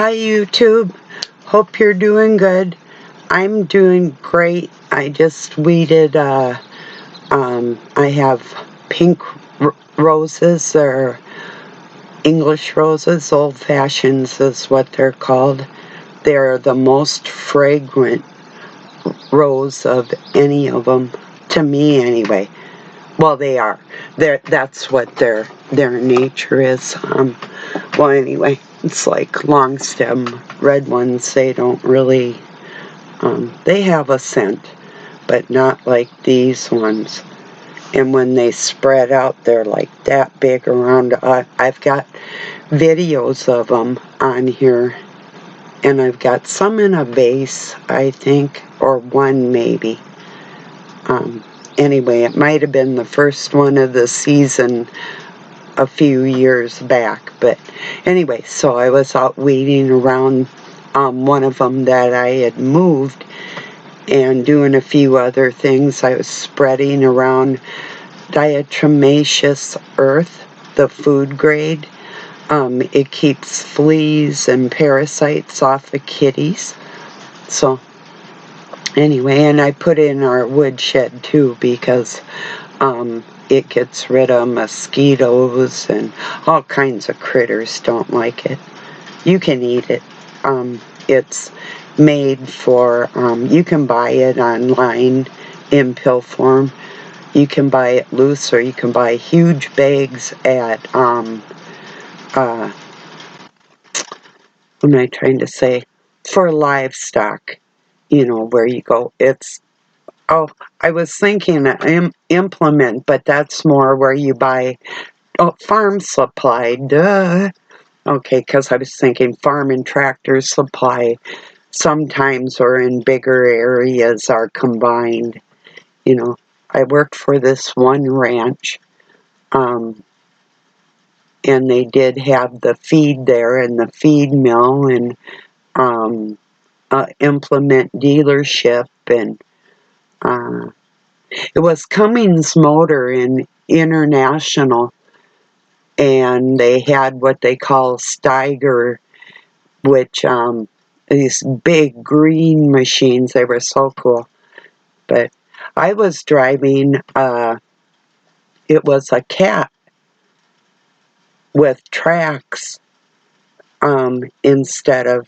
Hi YouTube, hope you're doing good. I'm doing great. I just weeded, I have pink roses, or English roses, old fashions is what they're called. They're the most fragrant rose of any of them, to me anyway. Well, they are. That's what their nature is. Well, anyway, it's like long stem red ones. They don't really. They have a scent, but not like these ones. And when they spread out, they're like that big around. I've got videos of them on here, and I've got some in a vase, I think, or one maybe. Anyway, it might have been the first one of the season a few years back. But anyway, so I was out weeding around one of them that I had moved and doing a few other things. I was spreading around diatomaceous earth, the food grade. It keeps fleas and parasites off of kitties. So anyway, and I put in our woodshed too, because it gets rid of mosquitoes and all kinds of critters don't like it. You can eat it. It's made for, you can buy it online in pill form. You can buy it loose, or you can buy huge bags at, what am I trying to say? For livestock, where you go. Oh, I was thinking implement, but that's more where you buy, farm supply, duh. Okay, because I was thinking farm and tractor supply sometimes, or in bigger areas, are combined. I worked for this one ranch, and they did have the feed there and the feed mill and implement dealership, and it was Cummins Motor in International, and they had what they call Steiger, which these big green machines. They were so cool. But I was driving, it was a cat with tracks instead of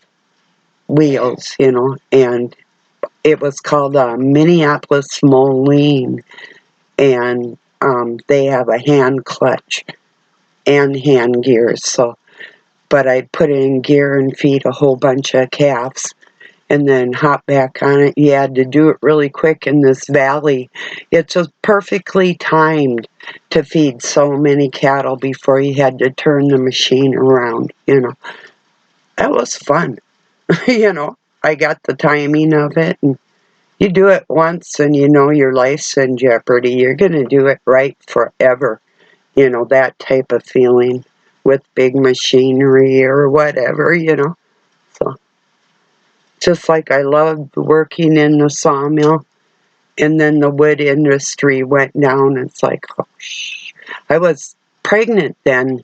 wheels, and it was called a Minneapolis Moline, and they have a hand clutch and hand gears. So, but I'd put it in gear and feed a whole bunch of calves, and then hop back on it. You had to do it really quick in this valley. It's just perfectly timed to feed so many cattle before you had to turn the machine around. That was fun. I got the timing of it, and you do it once and your life's in jeopardy. You're going to do it right forever. That type of feeling with big machinery or whatever. So, just like I loved working in the sawmill, and then the wood industry went down. It's like, oh, I was pregnant then.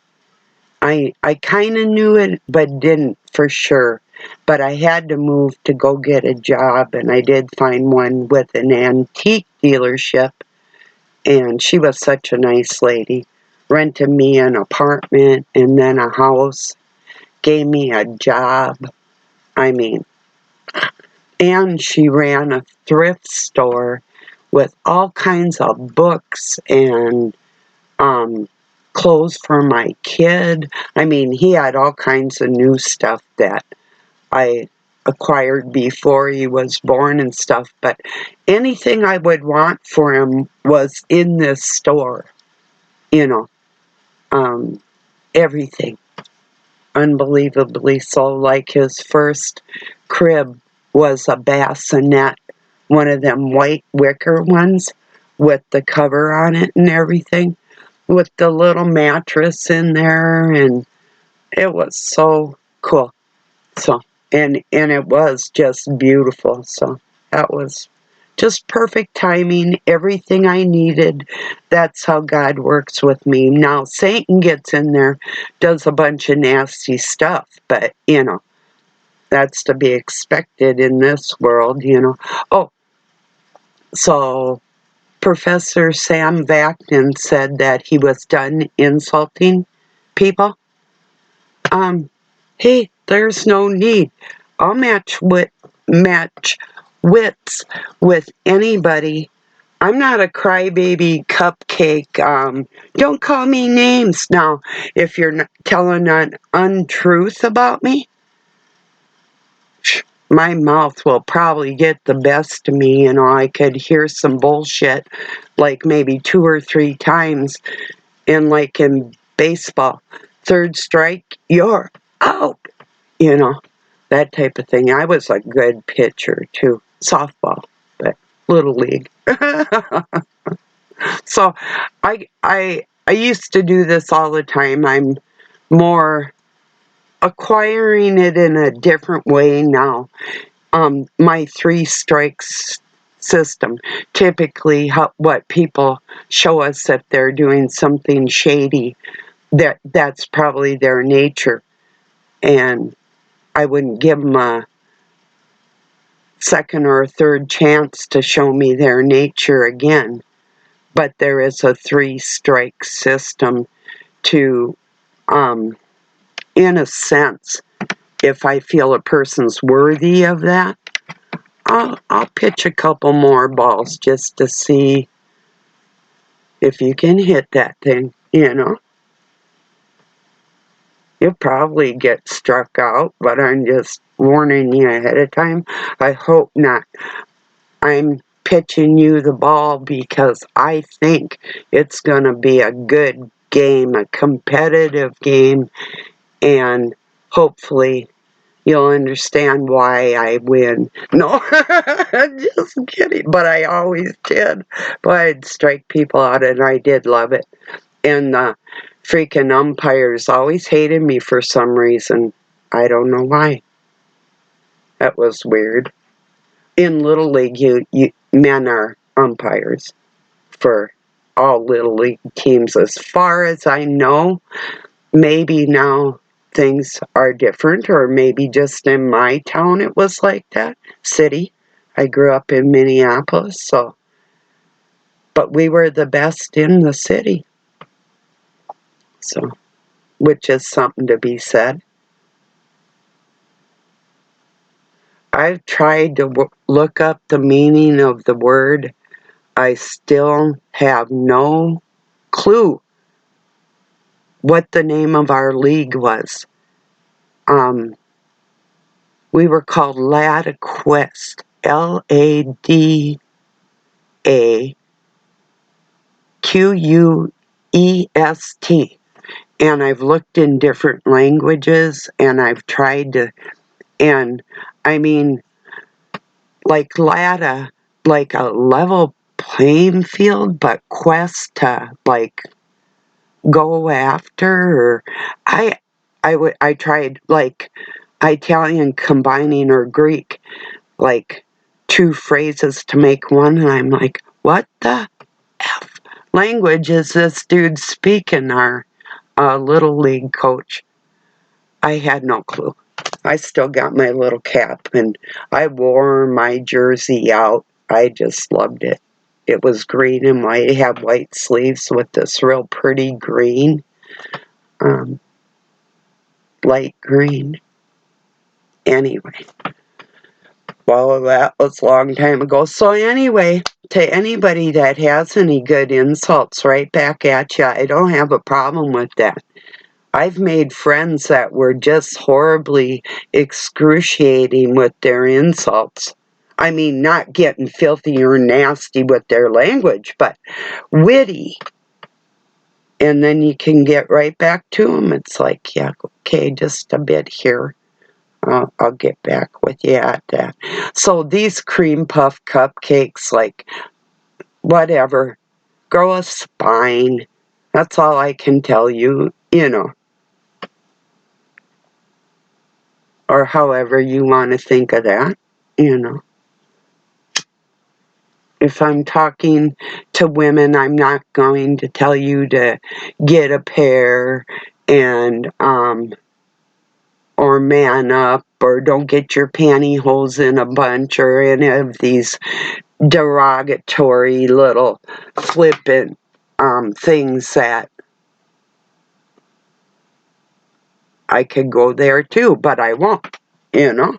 I kind of knew it, but didn't for sure. But I had to move to go get a job, and I did find one with an antique dealership, and she was such a nice lady. Rented me an apartment and then a house, gave me a job. I mean, and she ran a thrift store with all kinds of books and clothes for my kid. I mean, he had all kinds of new stuff that I acquired before he was born and stuff. But anything I would want for him was in this store. Everything. Unbelievably so. Like his first crib was a bassinet, one of them white wicker ones with the cover on it and everything, with the little mattress in there, and it was so cool. So, and it was just beautiful. So that was just perfect timing, everything I needed. That's how God works with me. Now, Satan gets in there, does a bunch of nasty stuff, but, That's to be expected in this world, you know. Oh, so Professor Sam Vaknin said that he was done insulting people. Hey, there's no need. I'll match wits with anybody. I'm not a crybaby cupcake. Don't call me names now. If you're telling an untruth about me, my mouth will probably get the best of me. You know, I could hear some bullshit like maybe 2 or 3 times, and like in baseball, third strike, you're out. You know, that type of thing. I was a good pitcher too, softball, but little league. So I used to do this all the time. I'm more acquiring it in a different way now. My 3 strikes system, typically what people show us if they're doing something shady, that's probably their nature, and I wouldn't give them a second or third chance to show me their nature again. But there is a 3-strike system to, in a sense, if I feel a person's worthy of that, I'll pitch a couple more balls just to see if you can hit that thing, you know. You'll probably get struck out, but I'm just warning you ahead of time. I hope not. I'm pitching you the ball because I think it's going to be a good game, a competitive game, and hopefully you'll understand why I win. No, just kidding, but I always did. But I'd strike people out, and I did love it. And the freaking umpires always hated me for some reason. I don't know why. That was weird. In Little League, men are umpires for all Little League teams. As far as I know, maybe now things are different, or maybe just in my town it was like that. City. I grew up in Minneapolis, so. But we were the best in the city. So, which is something to be said. I've tried to look up the meaning of the word. I still have no clue what the name of our league was. We were called Ladaquest. Ladaquest. And I've looked in different languages, and I've tried to, and I mean, like Lada, like a level playing field, but quest to like go after, or I tried like Italian combining, or Greek, like 2 phrases to make one, and I'm like, what the F language is this dude speaking? Our Little League coach. I had no clue. I still got my little cap, and I wore my jersey out. I just loved it. It was green and white. It had white sleeves with this real pretty green, light green. Anyway, well, that was a long time ago. So anyway, to anybody that has any good insults, right back at you. I don't have a problem with that. I've made friends that were just horribly excruciating with their insults. I mean, not getting filthy or nasty with their language, but witty. And then you can get right back to them. It's like, yeah, okay, just a bit here. I'll get back with you at that. So these cream puff cupcakes, like, whatever, grow a spine. That's all I can tell you, you know. Or however you want to think of that, you know. If I'm talking to women, I'm not going to tell you to get a pair and or man up, or don't get your pantyhose in a bunch, or any of these derogatory little flippant things that I could go there too, but I won't, you know?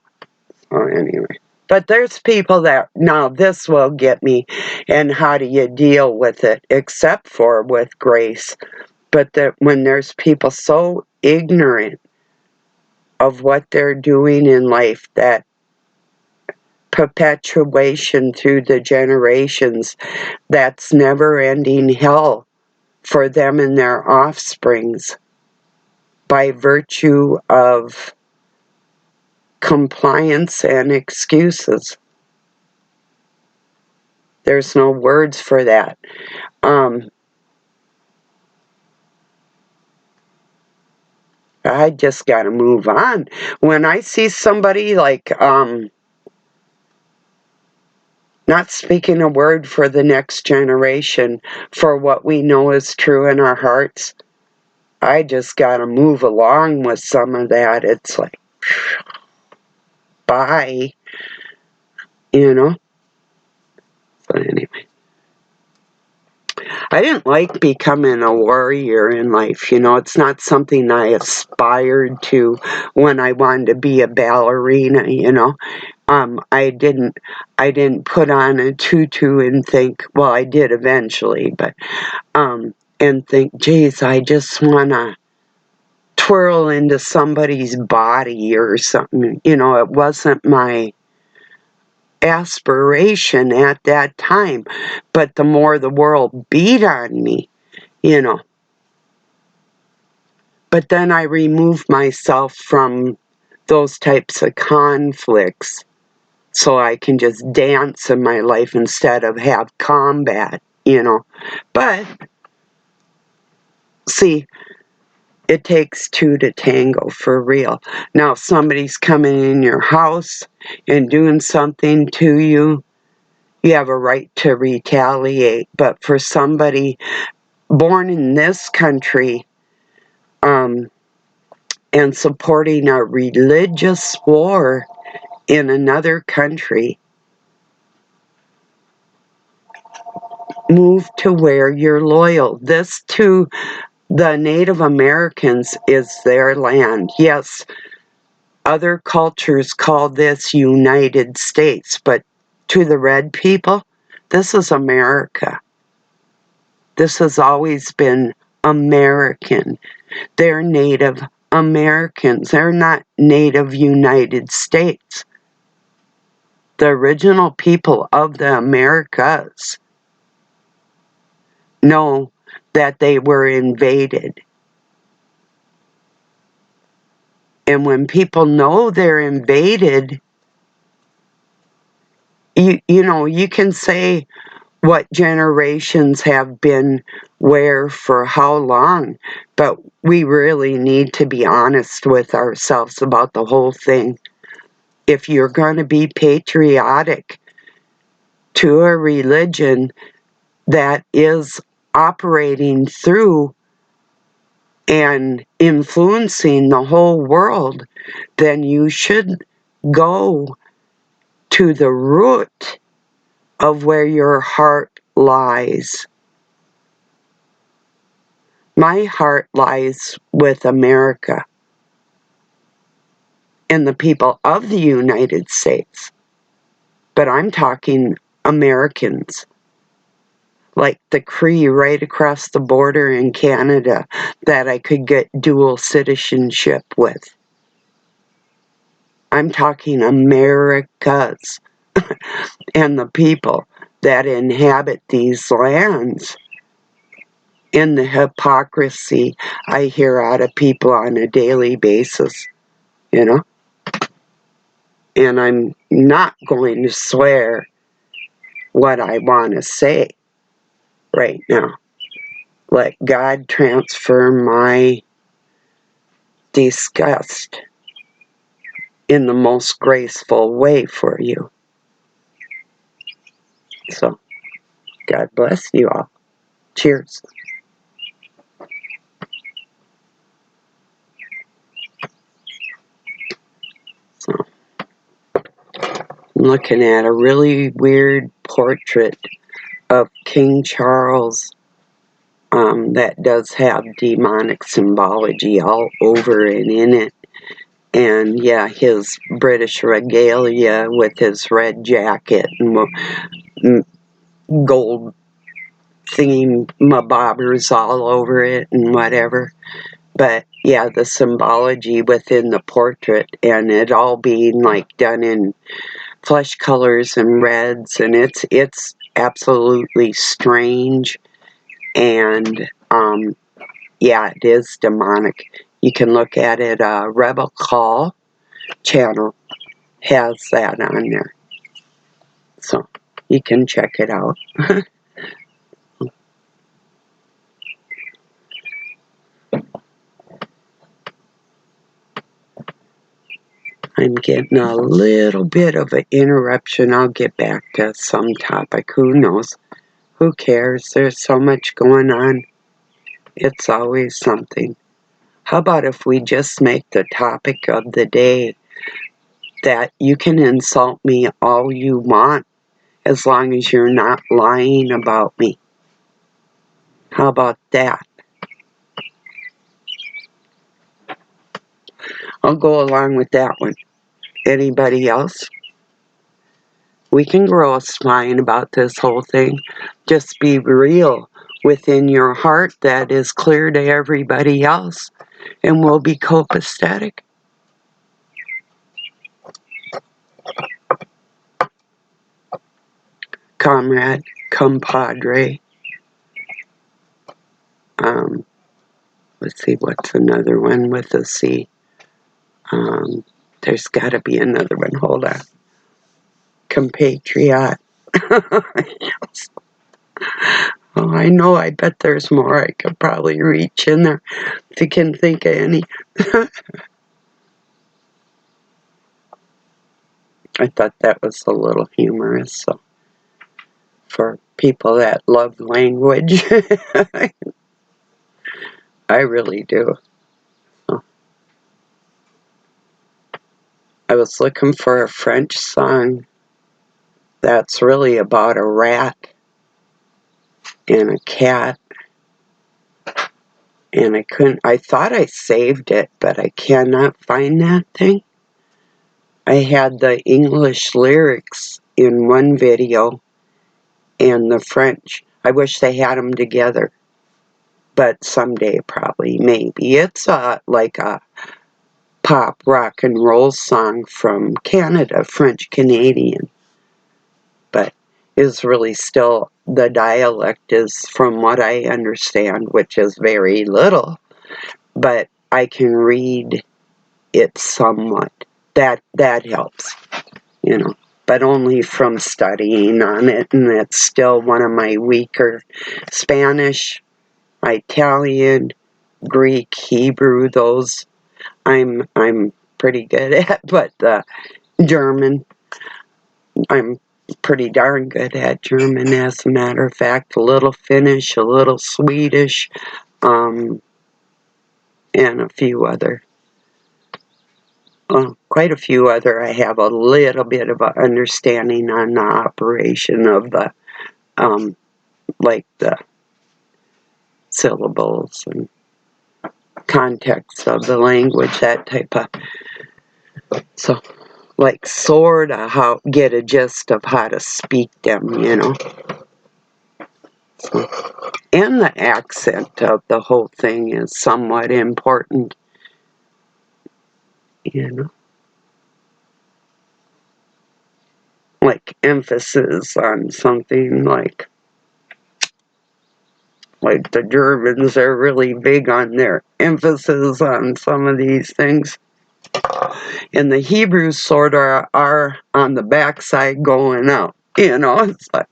So anyway. But there's people that, now this will get me, and how do you deal with it, except for with grace. But that when there's people so ignorant of what they're doing in life, that perpetuation through the generations, that's never-ending hell for them and their offsprings by virtue of compliance and excuses. There's no words for that. I just got to move on. When I see somebody like, not speaking a word for the next generation, for what we know is true in our hearts, I just got to move along with some of that. It's like, bye, you know? But anyway. I didn't like becoming a warrior in life, you know. It's not something I aspired to when I wanted to be a ballerina, you know. I didn't put on a tutu and think, well, I did eventually, but and think, geez, I just want to twirl into somebody's body or something. You know, it wasn't my aspiration at that time. But the more the world beat on me, you know. But then I removed myself from those types of conflicts so I can just dance in my life instead of have combat, you know. But, see, it takes two to tango, for real. Now, if somebody's coming in your house and doing something to you, you have a right to retaliate. But for somebody born in this country, and supporting a religious war in another country, move to where you're loyal. This to the Native Americans is their land. Yes, other cultures call this United States, but to the red people, this is America. This has always been American. They're Native Americans. They're not Native United States. The original people of the Americas know that they were invaded. And when people know they're invaded, you know, you can say what generations have been where for how long, but we really need to be honest with ourselves about the whole thing. If you're going to be patriotic to a religion that is operating through and influencing the whole world, then you should go to the root of where your heart lies. My heart lies with America and the people of the United States. But I'm talking Americans, like the Cree right across the border in Canada that I could get dual citizenship with. I'm talking Americas and the people that inhabit these lands. And the hypocrisy I hear out of people on a daily basis, you know? And I'm not going to swear what I want to say right now. Let God transfer my disgust in the most graceful way for you. So, God bless you all. Cheers. I'm looking at a really weird portrait of King Charles that does have demonic symbology all over and in it. And yeah, his British regalia with his red jacket and gold thingamabobbers all over it and whatever. But yeah, the symbology within the portrait and it all being like done in flesh colors and reds, and it's absolutely strange. And yeah, it is demonic. You can look at it. Rebel Call channel has that on there, so you can check it out. I'm getting a little bit of an interruption. I'll get back to some topic. Who knows? Who cares? There's so much going on. It's always something. How about if we just make the topic of the day that you can insult me all you want as long as you're not lying about me? How about that? I'll go along with that one. Anybody else? We can grow a spine about this whole thing. Just be real within your heart that is clear to everybody else, and we'll be copacetic. Comrade, compadre. Let's see, what's another one with a C? There's got to be another one. Hold on. Compatriot. Yes. Oh, I know. I bet there's more. I could probably reach in there if you can think of any. I thought that was a little humorous. So for people that love language, I really do. So I was looking for a French song that's really about a rat and a cat, and I couldn't. I thought I saved it, but I cannot find that thing. I had the English lyrics in one video and the French. I wish they had them together, but someday probably, maybe. It's like a pop rock and roll song from Canada, French Canadian, but is really still, the dialect is, from what I understand, which is very little, but I can read it somewhat. That helps, you know, but only from studying on it, and it's still one of my weaker. Spanish, Italian, Greek, Hebrew, those I'm pretty good at, but German, I'm pretty darn good at German, as a matter of fact. A little Finnish, a little Swedish, and a few other. Quite a few other. I have a little bit of an understanding on the operation of the, like the syllables and context of the language, that type of. So, like, sorta how get a gist of how to speak them, you know. So, and the accent of the whole thing is somewhat important, you know. Like emphasis on something, like the Germans are really big on their emphasis on some of these things. And the Hebrews sort of are on the backside going out, you know. It's like,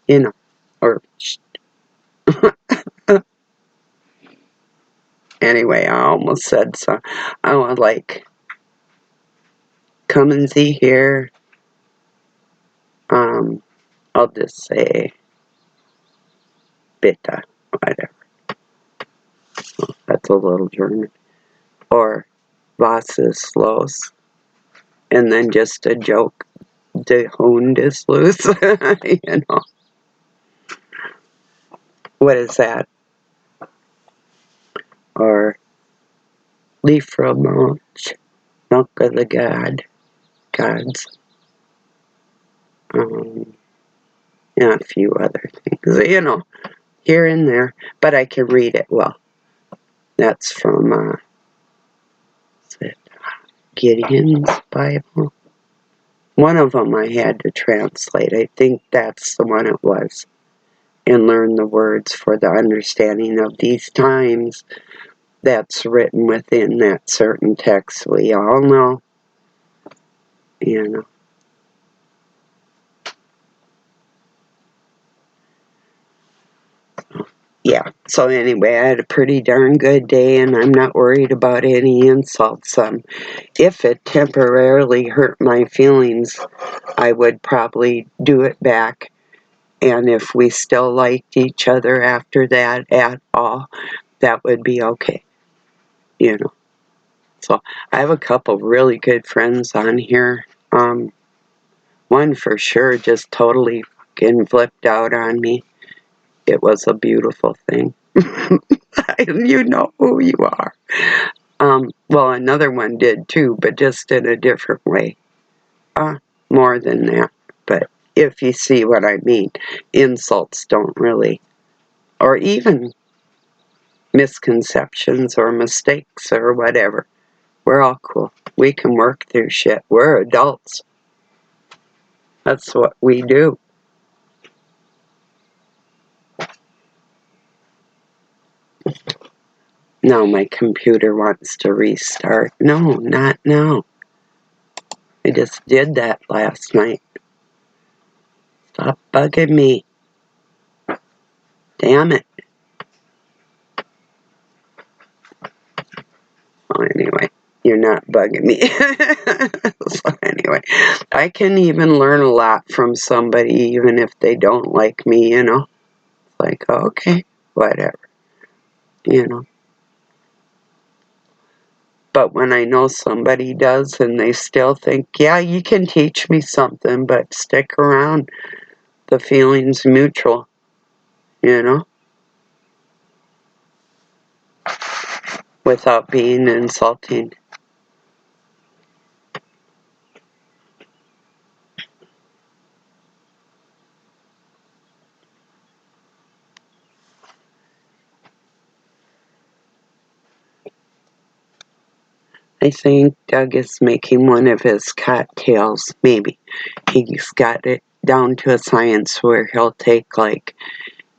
you know, or anyway, I almost said so. I was like, come and see here. I'll just say bitte, whatever. That's a little German. Or Was ist los? And then just a joke, der Hund ist los. You know. What is that? Or Lieframonch, milk of the gods. And a few other things, you know, here and there. But I can read it well. That's from is it Gideon's Bible. One of them I had to translate. I think that's the one it was. And learn the words for the understanding of these times. That's written within that certain text. We all know, you know. Yeah, so anyway, I had a pretty darn good day, and I'm not worried about any insults. If it temporarily hurt my feelings, I would probably do it back. And if we still liked each other after that at all, that would be okay, you know. So I have a couple really good friends on here. One for sure just totally fucking flipped out on me. It was a beautiful thing. You know who you are. Well, another one did too, but just in a different way. More than that. But if you see what I mean, insults don't really, or even misconceptions or mistakes or whatever. We're all cool. We can work through shit. We're adults. That's what we do. Now my computer wants to restart. No, not now. I just did that last night. Stop bugging me. Damn it. Well, anyway, you're not bugging me. So anyway, I can even learn a lot from somebody even if they don't like me, you know. It's like, okay, whatever, you know. But when I know somebody does and they still think, yeah, you can teach me something, but stick around, the feeling's mutual, you know, without being insulting. I think Doug is making one of his cocktails, maybe. He's got it down to a science where he'll take like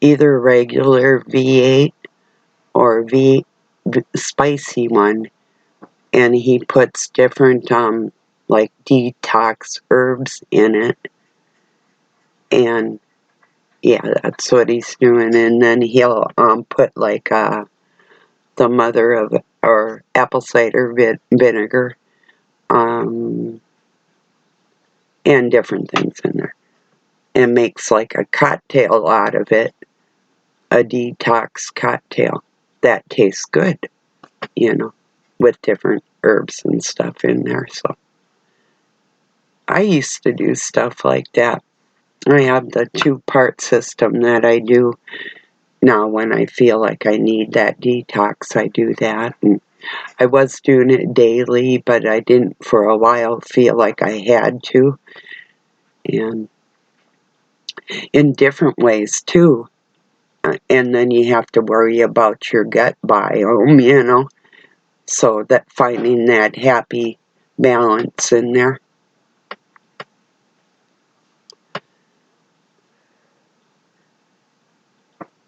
either regular V8 or spicy one, and he puts different like detox herbs in it, and yeah, that's what he's doing. And then he'll put like the mother of or apple cider vinegar and different things in there, and makes like a cocktail out of it, a detox cocktail that tastes good, you know, with different herbs and stuff in there. So I used to do stuff like that. I have the 2-part system that I do now. When I feel like I need that detox, I do that. And I was doing it daily, but I didn't for a while feel like I had to. And in different ways too. And then you have to worry about your gut biome, you know. So that finding that happy balance in there.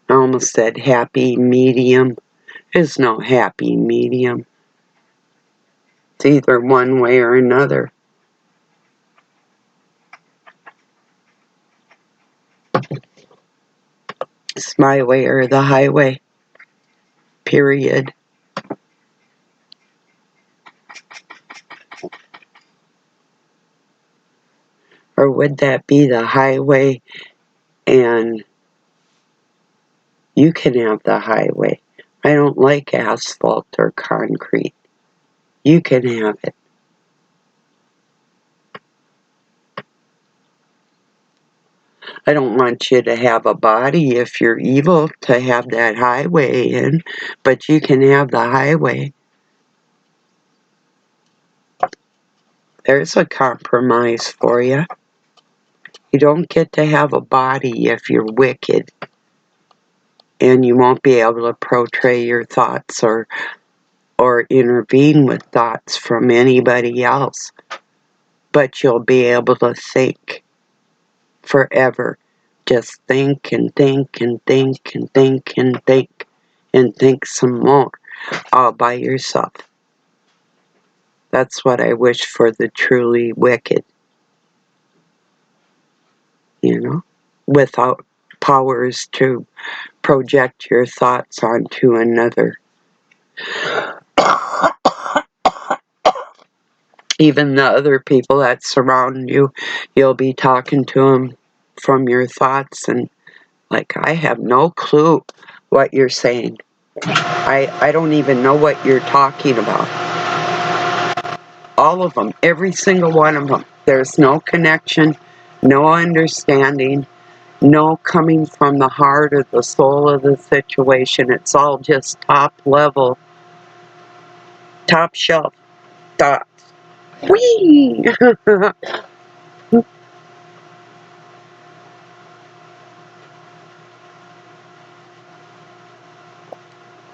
I almost said happy medium. There's no happy medium. It's either one way or another. It's my way or the highway. Period. Or would that be the highway and you can have the highway? I don't like asphalt or concrete. You can have it. I don't want you to have a body if you're evil to have that highway in, but you can have the highway. There's a compromise for you. You don't get to have a body if you're wicked, and you won't be able to portray your thoughts or intervene with thoughts from anybody else, but you'll be able to think forever. Just think and think and think and think and think and think some more all by yourself. That's what I wish for the truly wicked, without powers to project your thoughts onto another. Even the other people that surround you, you'll be talking to them from your thoughts, and like, I have no clue what you're saying. I don't even know what you're talking about. All of them, every single one of them. There's no connection, no understanding, no coming from the heart or the soul of the situation. It's all just top level, top shelf thoughts. Whee!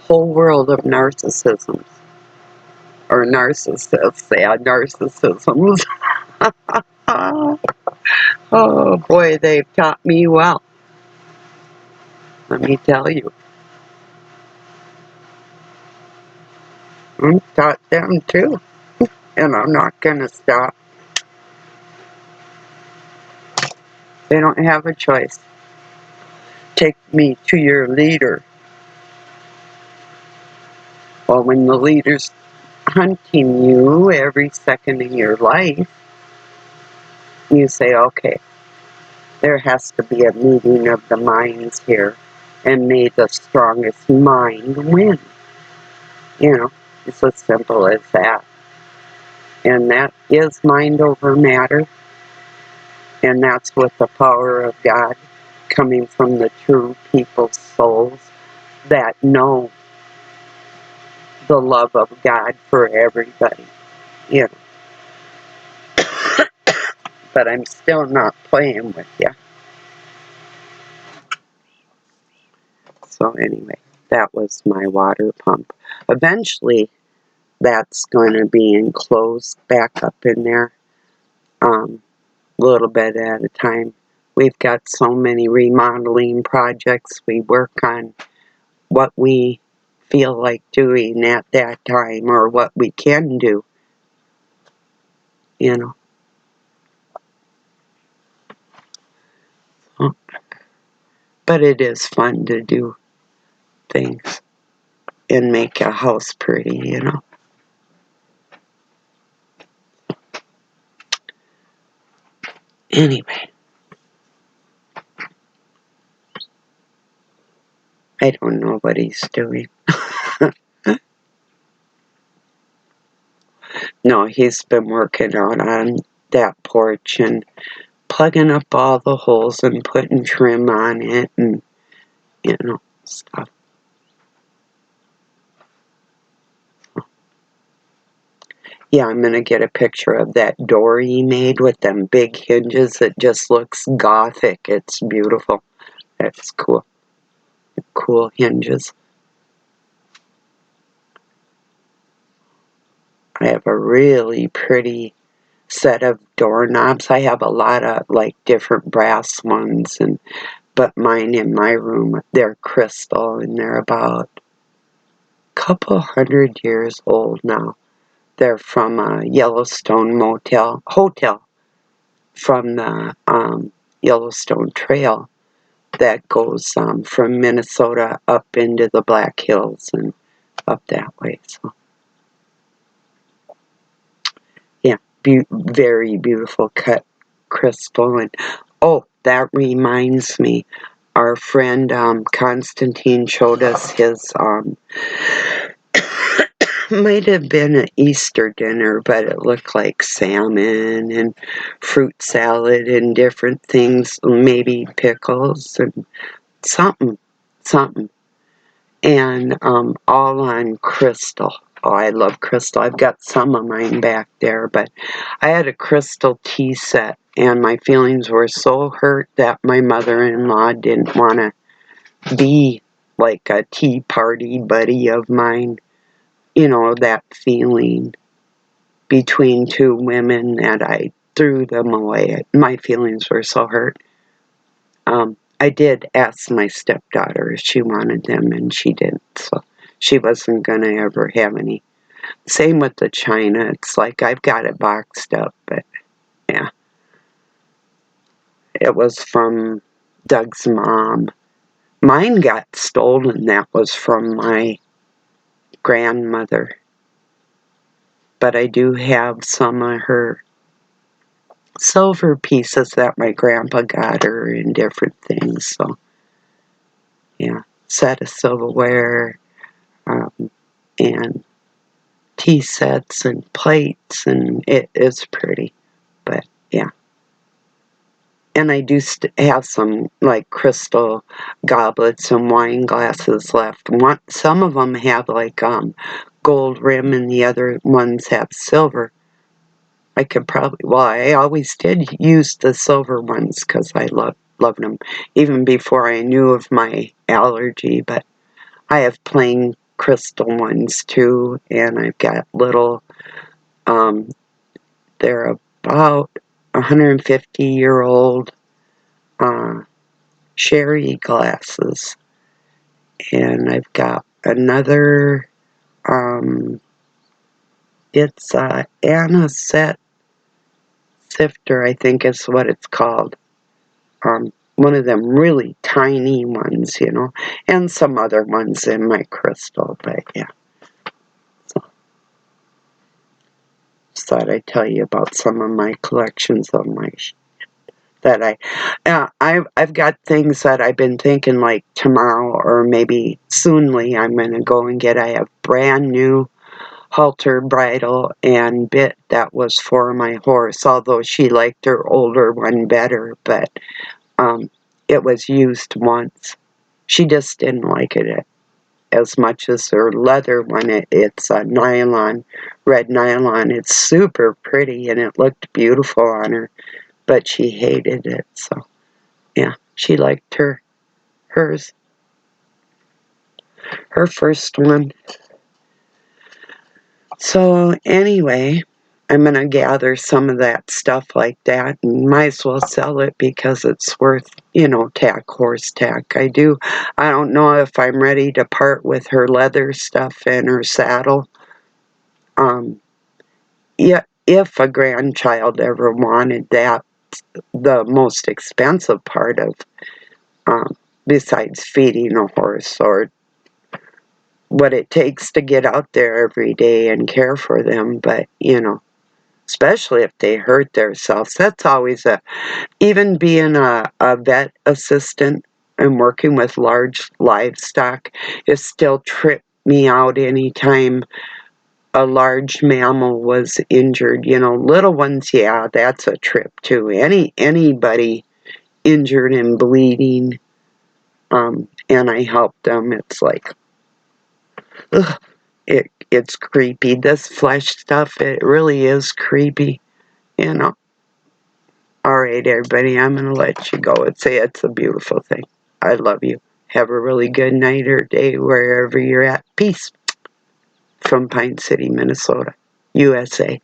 Whole world of narcissisms. Or narcissists, yeah, narcissisms. Oh boy, they've taught me well. Let me tell you. I taught them too. And I'm not going to stop. They don't have a choice. Take me to your leader. Well, when the leader's hunting you every second of your life, you say, okay, there has to be a meeting of the minds here, and may the strongest mind win. It's as simple as that. And that is mind over matter, and that's with the power of God coming from the true people's souls that know the love of God for everybody. But I'm still not playing with you. So anyway, that was my water pump. Eventually, that's going to be enclosed back up in there, a little bit at a time. We've got so many remodeling projects. We work on what we feel like doing at that time, or what we can do, But it is fun to do things and make a house pretty, Anyway, I don't know what he's doing. No, he's been working out on that porch and plugging up all the holes and putting trim on it and, stuff. Yeah, I'm going to get a picture of that door he made with them big hinges. It just looks gothic. It's beautiful. That's cool. Cool hinges. I have a really pretty set of doorknobs. I have a lot of different brass ones, but mine in my room, they're crystal, and they're about a couple 100 years old now. They're from a Yellowstone hotel from the Yellowstone Trail that goes from Minnesota up into the Black Hills and up that way. So yeah, very beautiful cut crystal. And oh, that reminds me, our friend Constantine showed us his Might have been an Easter dinner, but it looked like salmon and fruit salad and different things, maybe pickles and something. And all on crystal. Oh, I love crystal. I've got some of mine back there, but I had a crystal tea set, and my feelings were so hurt that my mother-in-law didn't want to be like a tea party buddy of mine. You know, that feeling between two women that I threw them away. My feelings were so hurt. I did ask my stepdaughter if she wanted them, and she didn't, so she wasn't going to ever have any. Same with the china. It's like I've got it boxed up, but yeah. It was from Doug's mom. Mine got stolen. That was from my grandmother. But I do have some of her silver pieces that my grandpa got her in different things. So, yeah, set of silverware and tea sets and plates, and it is pretty. But, yeah. And I do have some, like, crystal goblets and wine glasses left. Some of them have, like, gold rim, and the other ones have silver. I could probably, well, I always did use the silver ones because I loved them, even before I knew of my allergy. But I have plain crystal ones too, and I've got little, they're about 150-year-old sherry glasses. And I've got another, it's anisette sifter, I think is what it's called. One of them really tiny ones, you know, and some other ones in my crystal, but yeah. So, just thought I'd tell you about some of my collections of my that I've got things that I've been thinking like tomorrow or maybe soonly I'm gonna go and get. I have brand new halter, bridle, and bit that was for my horse, although she liked her older one better, but it was used once. She just didn't like it as much as her leather one. It's a nylon, red nylon. It's super pretty and it looked beautiful on her, but she hated it. So yeah, she liked hers, her first one. So anyway, I'm going to gather some of that stuff like that and might as well sell it because it's worth, you know, horse tack. I don't know if I'm ready to part with her leather stuff and her saddle. Yeah, if a grandchild ever wanted that, the most expensive part of, besides feeding a horse or what it takes to get out there every day and care for them, but, you know, especially if they hurt themselves. That's always even being a vet assistant and working with large livestock, it still tripped me out anytime a large mammal was injured. You know, little ones, yeah, that's a trip too. Anybody injured and bleeding, and I help them, it's like, ugh, it's creepy. This flesh stuff, it really is creepy, you know. All right, everybody, I'm going to let you go. It's a beautiful thing. I love you. Have a really good night or day wherever you're at. Peace from Pine City, Minnesota, USA.